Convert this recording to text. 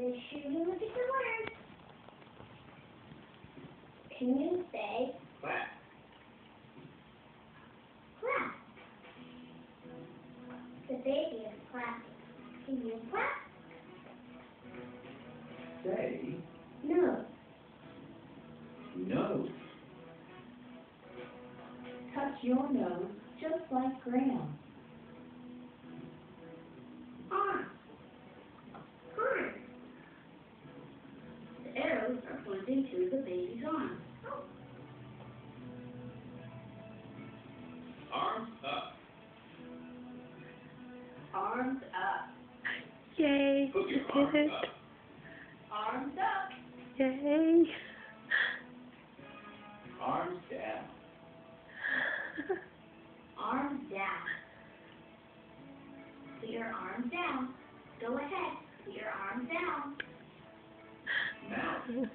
Make sure you look at the words. Can you say Clap. clap? The baby is clapping. Can you clap? Say No. nose. Touch your nose just like Graham. Arm. Arm. The arrows are pointing to the baby's arm. Arms up. Arms up. Yay, Put you your did arms it. up. Arms up. Yay. Arms down. Arms down. Put your arms down. Go ahead. Put your arms down. Mouth.